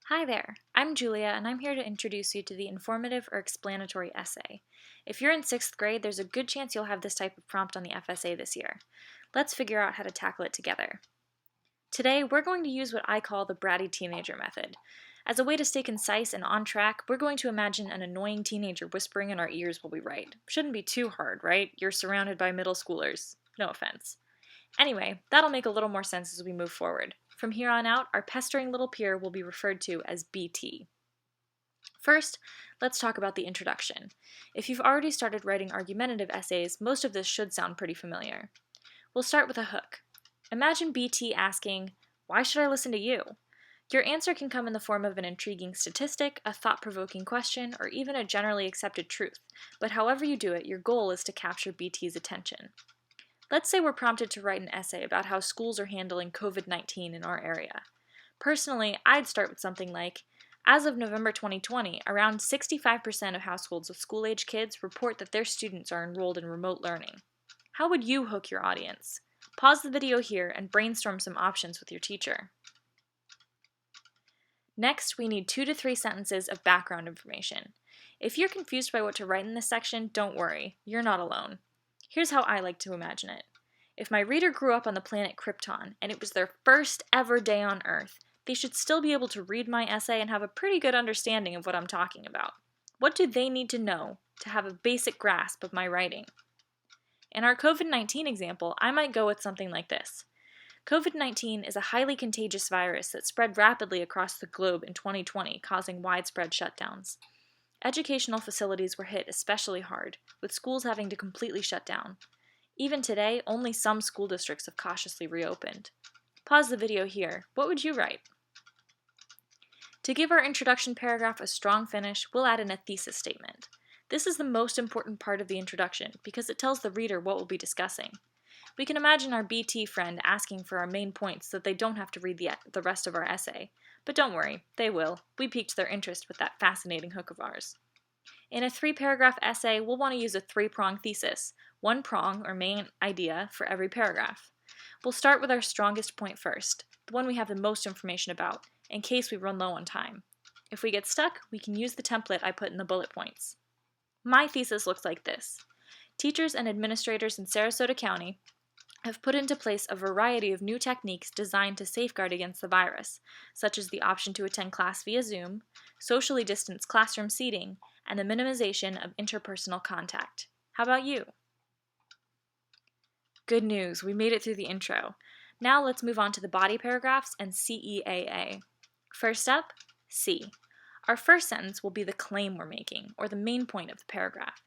Hi there, I'm Julia and I'm here to introduce you to the informative or explanatory essay. If you're in 6th grade, there's a good chance you'll have this type of prompt on the FSA this year. Let's figure out how to tackle it together. Today, we're going to use what I call the bratty teenager method. As a way to stay concise and on track, we're going to imagine an annoying teenager whispering in our ears while we write. Shouldn't be too hard, right? You're surrounded by middle schoolers. No offense. Anyway, that'll make a little more sense as we move forward. From here on out, our pestering little peer will be referred to as BT. First, let's talk about the introduction. If you've already started writing argumentative essays, most of this should sound pretty familiar. We'll start with a hook. Imagine BT asking, "Why should I listen to you?" Your answer can come in the form of an intriguing statistic, a thought-provoking question, or even a generally accepted truth, but however you do it, your goal is to capture BT's attention. Let's say we're prompted to write an essay about how schools are handling COVID-19 in our area. Personally, I'd start with something like, as of November 2020, around 65% of households with school-age kids report that their students are enrolled in remote learning. How would you hook your audience? Pause the video here and brainstorm some options with your teacher. Next, we need 2 to 3 sentences of background information. If you're confused by what to write in this section, don't worry, you're not alone. Here's how I like to imagine it. If my reader grew up on the planet Krypton and it was their first ever day on Earth, they should still be able to read my essay and have a pretty good understanding of what I'm talking about. What do they need to know to have a basic grasp of my writing? In our COVID-19 example, I might go with something like this. COVID-19 is a highly contagious virus that spread rapidly across the globe in 2020, causing widespread shutdowns. Educational facilities were hit especially hard, with schools having to completely shut down. Even today, only some school districts have cautiously reopened. Pause the video here. What would you write? To give our introduction paragraph a strong finish, we'll add in a thesis statement. This is the most important part of the introduction because it tells the reader what we'll be discussing. We can imagine our BT friend asking for our main points so that they don't have to read the rest of our essay. But don't worry, they will. We piqued their interest with that fascinating hook of ours. In a 3-paragraph essay, we'll want to use a 3-prong thesis, 1 prong or main idea for every paragraph. We'll start with our strongest point first, the one we have the most information about, in case we run low on time. If we get stuck, we can use the template I put in the bullet points. My thesis looks like this. Teachers and administrators in Sarasota County have put into place a variety of new techniques designed to safeguard against the virus, such as the option to attend class via Zoom, socially distanced classroom seating, and the minimization of interpersonal contact. How about you? Good news, we made it through the intro. Now let's move on to the body paragraphs and CEAA. First up, C. Our first sentence will be the claim we're making, or the main point of the paragraph.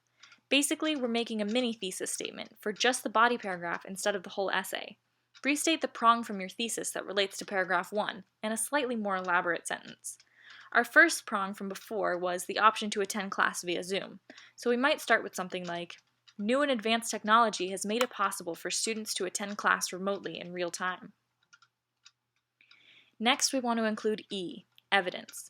Basically, we're making a mini thesis statement for just the body paragraph instead of the whole essay. Restate the prong from your thesis that relates to paragraph 1, and a slightly more elaborate sentence. Our first prong from before was the option to attend class via Zoom, so we might start with something like, new and advanced technology has made it possible for students to attend class remotely in real time. Next, we want to include E, evidence.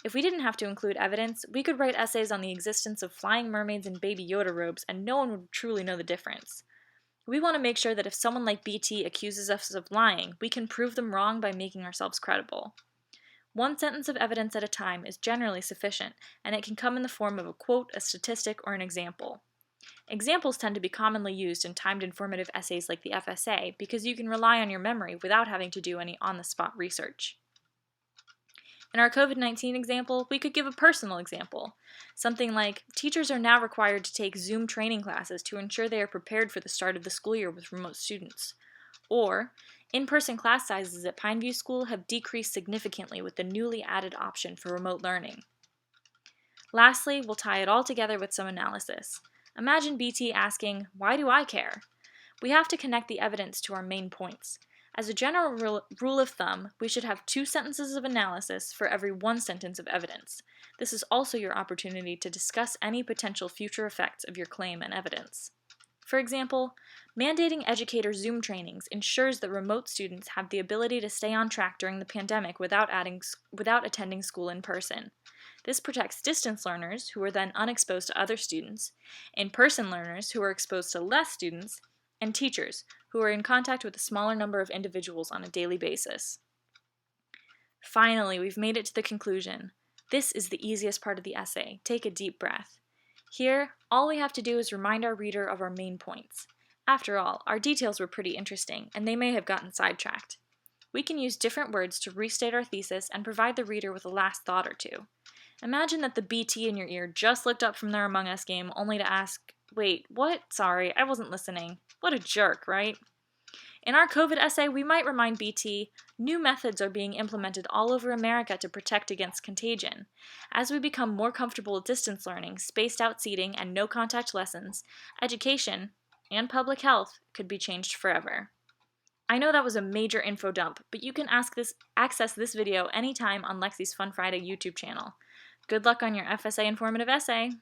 If we didn't have to include evidence, we could write essays on the existence of flying mermaids and Baby Yoda robes and no one would truly know the difference. We want to make sure that if someone like BT accuses us of lying, we can prove them wrong by making ourselves credible. 1 sentence of evidence at a time is generally sufficient, and it can come in the form of a quote, a statistic, or an example. Examples tend to be commonly used in timed informative essays like the FSA because you can rely on your memory without having to do any on-the-spot research. In our COVID-19 example, we could give a personal example. Something like, teachers are now required to take Zoom training classes to ensure they are prepared for the start of the school year with remote students. Or, in-person class sizes at Pineview School have decreased significantly with the newly added option for remote learning. Lastly, we'll tie it all together with some analysis. Imagine BT asking, "Why do I care?" We have to connect the evidence to our main points. As a general rule of thumb, we should have 2 sentences of analysis for every 1 sentence of evidence. This is also your opportunity to discuss any potential future effects of your claim and evidence. For example, mandating educator Zoom trainings ensures that remote students have the ability to stay on track during the pandemic without attending school in person. This protects distance learners, who are then unexposed to other students, in-person learners, who are exposed to less students, and teachers, who are in contact with a smaller number of individuals on a daily basis. Finally, we've made it to the conclusion. This is the easiest part of the essay. Take a deep breath. Here, all we have to do is remind our reader of our main points. After all, our details were pretty interesting, and they may have gotten sidetracked. We can use different words to restate our thesis and provide the reader with a last thought or two. Imagine that the BT in your ear just looked up from their Among Us game only to ask, "Wait, what? Sorry, I wasn't listening." What a jerk, right? In our COVID essay, we might remind BT, new methods are being implemented all over America to protect against contagion. As we become more comfortable with distance learning, spaced out seating, and no contact lessons, education and public health could be changed forever. I know that was a major info dump, but you can access this video anytime on Lexi's Fun Friday YouTube channel. Good luck on your FSA Informative Essay!